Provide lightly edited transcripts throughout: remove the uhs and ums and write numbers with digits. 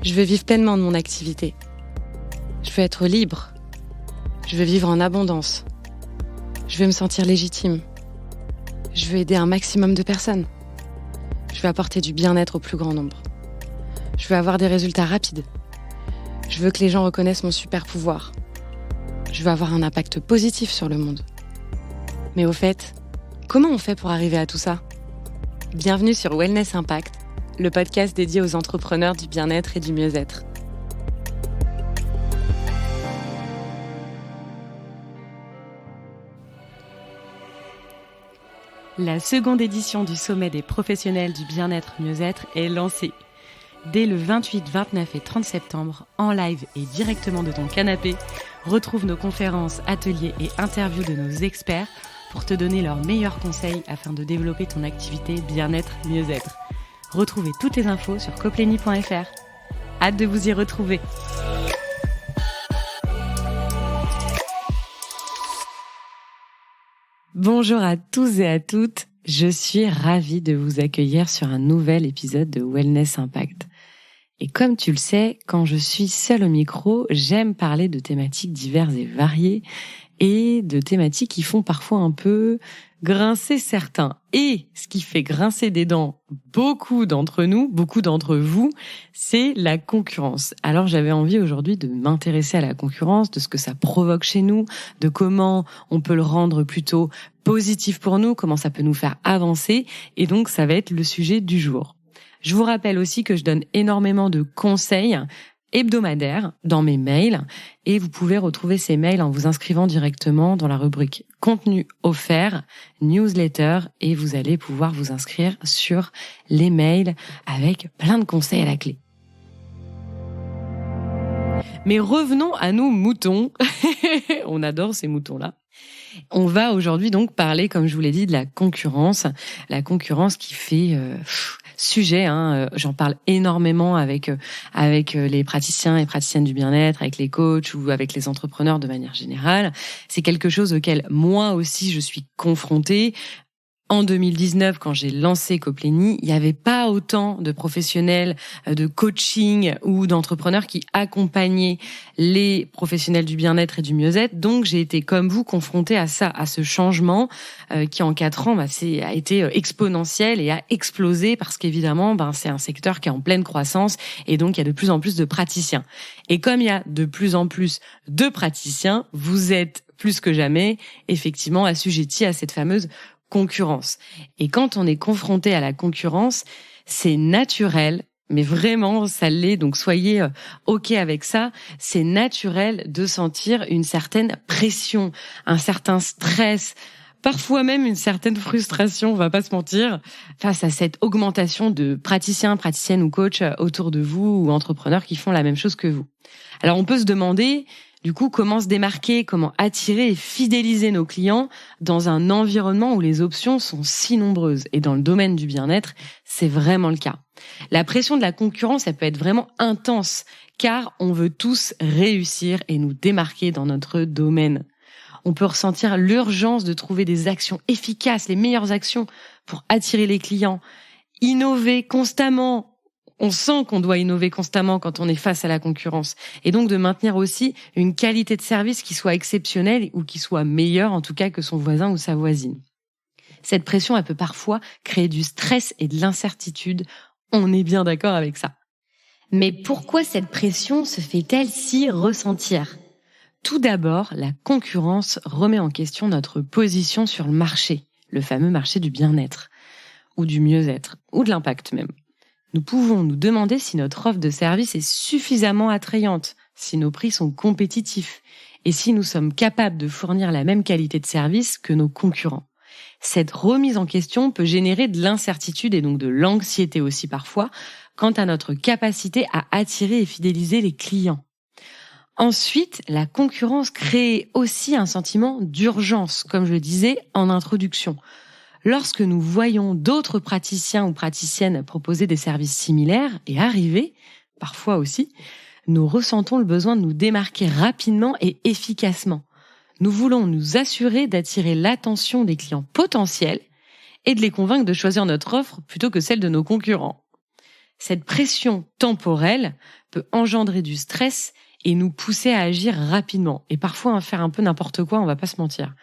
Je veux vivre pleinement de mon activité. Je veux être libre. Je veux vivre en abondance. Je veux me sentir légitime. Je veux aider un maximum de personnes. Je veux apporter du bien-être au plus grand nombre. Je veux avoir des résultats rapides. Je veux que les gens reconnaissent mon super pouvoir. Je veux avoir un impact positif sur le monde. Mais au fait, comment on fait pour arriver à tout ça ? Bienvenue sur Wellness Impact, le podcast dédié aux entrepreneurs du bien-être et du mieux-être. La seconde édition du Sommet des professionnels du bien-être mieux-être est lancée. Dès le 28, 29 et 30 septembre, en live et directement de ton canapé, retrouve nos conférences, ateliers et interviews de nos experts pour te donner leurs meilleurs conseils afin de développer ton activité bien-être mieux-être. Retrouvez toutes les infos sur copleny.fr. Hâte de vous y retrouver. Bonjour à tous et à toutes, je suis ravie de vous accueillir sur un nouvel épisode de Wellness Impact. Et comme tu le sais, quand je suis seule au micro, j'aime parler de thématiques diverses et variées et de thématiques qui font parfois un peu grincer certains. Et ce qui fait grincer des dents beaucoup d'entre nous, beaucoup d'entre vous, c'est la concurrence. Alors j'avais envie aujourd'hui de m'intéresser à la concurrence, de ce que ça provoque chez nous, de comment on peut le rendre plutôt positif pour nous, comment ça peut nous faire avancer. Et donc ça va être le sujet du jour. Je vous rappelle aussi que je donne énormément de conseils hebdomadaires dans mes mails et vous pouvez retrouver ces mails en vous inscrivant directement dans la rubrique contenu offert, newsletter et vous allez pouvoir vous inscrire sur les mails avec plein de conseils à la clé. Mais revenons à nos moutons. On adore ces moutons-là. On va aujourd'hui donc parler, comme je vous l'ai dit, de la concurrence qui fait sujet. J'en parle énormément avec les praticiens et praticiennes du bien-être, avec les coachs ou avec les entrepreneurs de manière générale. C'est quelque chose auquel moi aussi je suis confrontée. En 2019, quand j'ai lancé Copleny, il n'y avait pas autant de professionnels de coaching ou d'entrepreneurs qui accompagnaient les professionnels du bien-être et du mieux-être. Donc, j'ai été comme vous confrontée à ça, à ce changement qui en 4 ans a été exponentiel et a explosé parce qu'évidemment, c'est un secteur qui est en pleine croissance et donc il y a de plus en plus de praticiens. Et comme il y a de plus en plus de praticiens, vous êtes plus que jamais effectivement assujettis à cette fameuse concurrence. Et quand on est confronté à la concurrence, c'est naturel, mais vraiment ça l'est, donc soyez OK avec ça, c'est naturel de sentir une certaine pression, un certain stress, parfois même une certaine frustration, on va pas se mentir, face à cette augmentation de praticiens, praticiennes ou coachs autour de vous ou entrepreneurs qui font la même chose que vous. Alors on peut se demander du coup, comment se démarquer, comment attirer et fidéliser nos clients dans un environnement où les options sont si nombreuses. Et dans le domaine du bien-être, c'est vraiment le cas. La pression de la concurrence, elle peut être vraiment intense, car on veut tous réussir et nous démarquer dans notre domaine. On peut ressentir l'urgence de trouver des actions efficaces, les meilleures actions pour attirer les clients, innover constamment. On sent qu'on doit innover constamment quand on est face à la concurrence. Et donc de maintenir aussi une qualité de service qui soit exceptionnelle ou qui soit meilleure en tout cas que son voisin ou sa voisine. Cette pression, elle peut parfois créer du stress et de l'incertitude. On est bien d'accord avec ça. Mais pourquoi cette pression se fait-elle si ressentir ? Tout d'abord, la concurrence remet en question notre position sur le marché, le fameux marché du bien-être, ou du mieux-être, ou de l'impact même. Nous pouvons nous demander si notre offre de service est suffisamment attrayante, si nos prix sont compétitifs et si nous sommes capables de fournir la même qualité de service que nos concurrents. Cette remise en question peut générer de l'incertitude et donc de l'anxiété aussi parfois quant à notre capacité à attirer et fidéliser les clients. Ensuite, la concurrence crée aussi un sentiment d'urgence, comme je le disais en introduction. Lorsque nous voyons d'autres praticiens ou praticiennes proposer des services similaires et arriver, parfois aussi, nous ressentons le besoin de nous démarquer rapidement et efficacement. Nous voulons nous assurer d'attirer l'attention des clients potentiels et de les convaincre de choisir notre offre plutôt que celle de nos concurrents. Cette pression temporelle peut engendrer du stress et nous pousser à agir rapidement et parfois à faire un peu n'importe quoi, on va pas se mentir.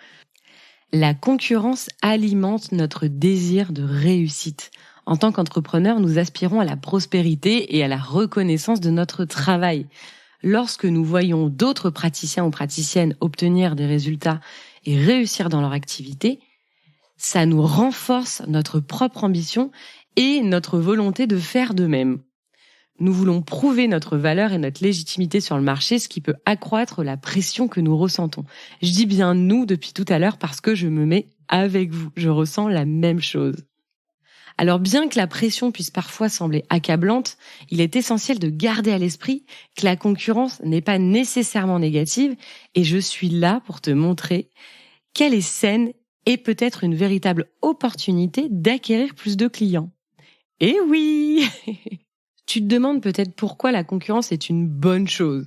La concurrence alimente notre désir de réussite. En tant qu'entrepreneur, nous aspirons à la prospérité et à la reconnaissance de notre travail. Lorsque nous voyons d'autres praticiens ou praticiennes obtenir des résultats et réussir dans leur activité, ça nous renforce notre propre ambition et notre volonté de faire de même. Nous voulons prouver notre valeur et notre légitimité sur le marché, ce qui peut accroître la pression que nous ressentons. Je dis bien nous depuis tout à l'heure parce que je me mets avec vous. Je ressens la même chose. Alors bien que la pression puisse parfois sembler accablante, il est essentiel de garder à l'esprit que la concurrence n'est pas nécessairement négative et je suis là pour te montrer qu'elle est saine et peut-être une véritable opportunité d'acquérir plus de clients. Eh oui! Tu te demandes peut-être pourquoi la concurrence est une bonne chose.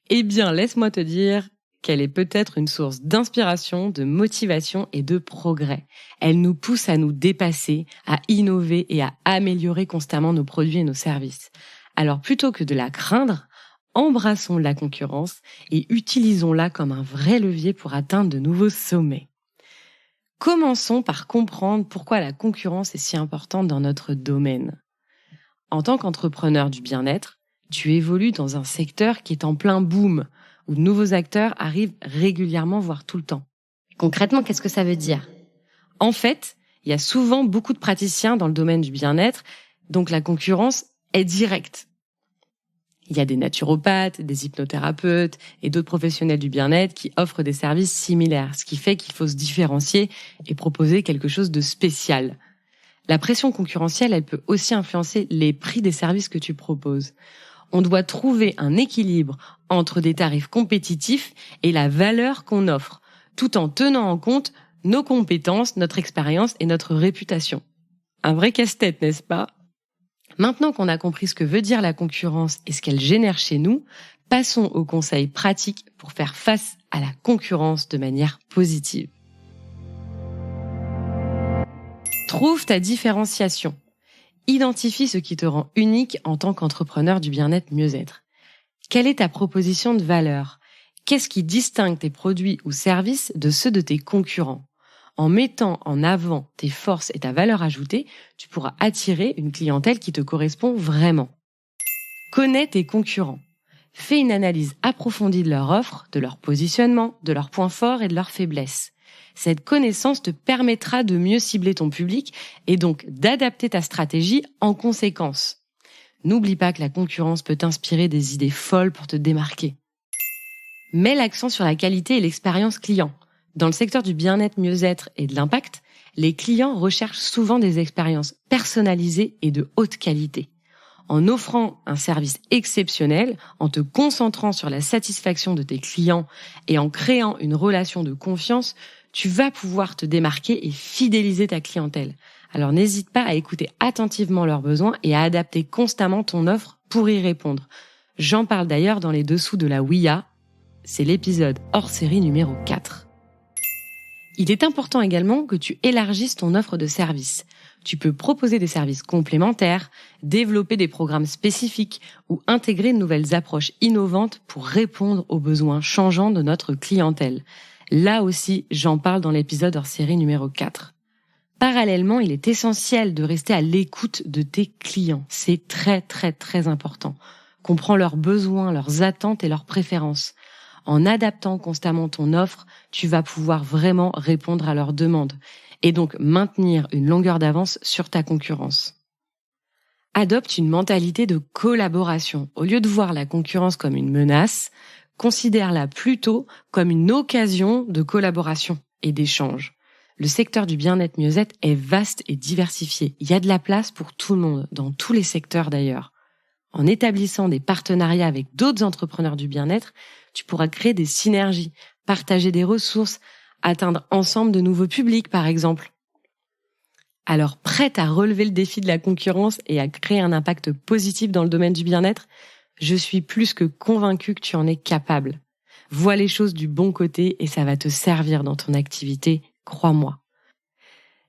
Eh bien, laisse-moi te dire qu'elle est peut-être une source d'inspiration, de motivation et de progrès. Elle nous pousse à nous dépasser, à innover et à améliorer constamment nos produits et nos services. Alors plutôt que de la craindre, embrassons la concurrence et utilisons-la comme un vrai levier pour atteindre de nouveaux sommets. Commençons par comprendre pourquoi la concurrence est si importante dans notre domaine. En tant qu'entrepreneur du bien-être, tu évolues dans un secteur qui est en plein boom, où de nouveaux acteurs arrivent régulièrement, voire tout le temps. Concrètement, qu'est-ce que ça veut dire ? En fait, il y a souvent beaucoup de praticiens dans le domaine du bien-être, donc la concurrence est directe. Il y a des naturopathes, des hypnothérapeutes et d'autres professionnels du bien-être qui offrent des services similaires, ce qui fait qu'il faut se différencier et proposer quelque chose de spécial. La pression concurrentielle, elle peut aussi influencer les prix des services que tu proposes. On doit trouver un équilibre entre des tarifs compétitifs et la valeur qu'on offre, tout en tenant en compte nos compétences, notre expérience et notre réputation. Un vrai casse-tête, n'est-ce pas ? Maintenant qu'on a compris ce que veut dire la concurrence et ce qu'elle génère chez nous, passons aux conseils pratiques pour faire face à la concurrence de manière positive. Trouve ta différenciation. Identifie ce qui te rend unique en tant qu'entrepreneur du bien-être mieux-être. Quelle est ta proposition de valeur ? Qu'est-ce qui distingue tes produits ou services de ceux de tes concurrents ? En mettant en avant tes forces et ta valeur ajoutée, tu pourras attirer une clientèle qui te correspond vraiment. Connais tes concurrents. Fais une analyse approfondie de leur offre, de leur positionnement, de leurs points forts et de leurs faiblesses. Cette connaissance te permettra de mieux cibler ton public et donc d'adapter ta stratégie en conséquence. N'oublie pas que la concurrence peut t'inspirer des idées folles pour te démarquer. Mets l'accent sur la qualité et l'expérience client. Dans le secteur du bien-être, mieux-être et de l'impact, les clients recherchent souvent des expériences personnalisées et de haute qualité. En offrant un service exceptionnel, en te concentrant sur la satisfaction de tes clients et en créant une relation de confiance, tu vas pouvoir te démarquer et fidéliser ta clientèle. Alors n'hésite pas à écouter attentivement leurs besoins et à adapter constamment ton offre pour y répondre. J'en parle d'ailleurs dans les dessous de la WIA. C'est l'épisode hors série numéro 4. Il est important également que tu élargisses ton offre de services. Tu peux proposer des services complémentaires, développer des programmes spécifiques ou intégrer de nouvelles approches innovantes pour répondre aux besoins changeants de notre clientèle. Là aussi, j'en parle dans l'épisode hors série numéro 4. Parallèlement, il est essentiel de rester à l'écoute de tes clients. C'est très, très, très important. Comprends leurs besoins, leurs attentes et leurs préférences. En adaptant constamment ton offre, tu vas pouvoir vraiment répondre à leurs demandes et donc maintenir une longueur d'avance sur ta concurrence. Adopte une mentalité de collaboration. Au lieu de voir la concurrence comme une menace, considère-la plutôt comme une occasion de collaboration et d'échange. Le secteur du bien-être mieux-être est vaste et diversifié. Il y a de la place pour tout le monde, dans tous les secteurs d'ailleurs. En établissant des partenariats avec d'autres entrepreneurs du bien-être, tu pourras créer des synergies, partager des ressources, atteindre ensemble de nouveaux publics par exemple. Alors, prête à relever le défi de la concurrence et à créer un impact positif dans le domaine du bien-être ? Je suis plus que convaincue que tu en es capable. Vois les choses du bon côté et ça va te servir dans ton activité, crois-moi.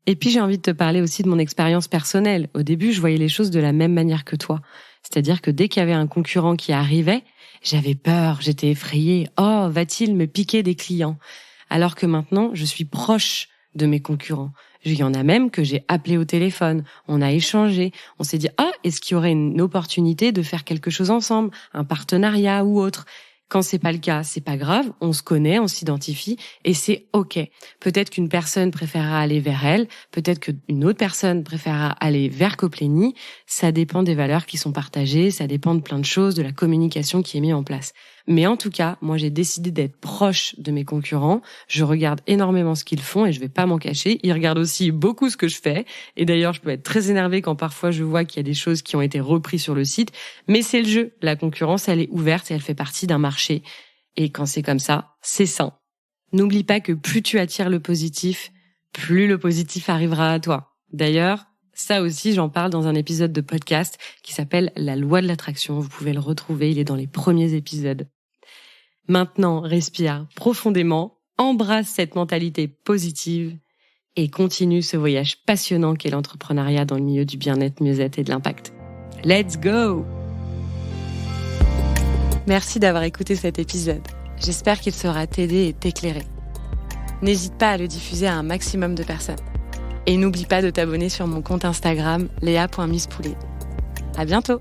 Et puis j'ai envie de te parler aussi de mon expérience personnelle. Au début, je voyais les choses de la même manière que toi. C'est-à-dire que dès qu'il y avait un concurrent qui arrivait, j'avais peur, j'étais effrayée. Oh, va-t-il me piquer des clients ? Alors que maintenant, je suis proche de mes concurrents. Il y en a même que j'ai appelé au téléphone, on a échangé, on s'est dit « Ah, est-ce qu'il y aurait une opportunité de faire quelque chose ensemble, un partenariat ou autre ?» Quand c'est pas le cas, c'est pas grave, on se connaît, on s'identifie et c'est OK. Peut-être qu'une personne préférera aller vers elle, peut-être qu'une autre personne préférera aller vers Coplénie. Ça dépend des valeurs qui sont partagées, ça dépend de plein de choses, de la communication qui est mise en place. Mais en tout cas, moi j'ai décidé d'être proche de mes concurrents. Je regarde énormément ce qu'ils font et je vais pas m'en cacher. Ils regardent aussi beaucoup ce que je fais. Et d'ailleurs, je peux être très énervée quand parfois je vois qu'il y a des choses qui ont été reprises sur le site. Mais c'est le jeu. La concurrence, elle est ouverte et elle fait partie d'un marché. Et quand c'est comme ça, c'est sain. N'oublie pas que plus tu attires le positif, plus le positif arrivera à toi. D'ailleurs, ça aussi, j'en parle dans un épisode de podcast qui s'appelle La loi de l'attraction. Vous pouvez le retrouver, il est dans les premiers épisodes. Maintenant, respire profondément, embrasse cette mentalité positive et continue ce voyage passionnant qu'est l'entrepreneuriat dans le milieu du bien-être, mieux-être et de l'impact. Let's go! Merci d'avoir écouté cet épisode. J'espère qu'il saura t'aider et t'éclairer. N'hésite pas à le diffuser à un maximum de personnes. Et n'oublie pas de t'abonner sur mon compte Instagram léa.misspoulet. À bientôt!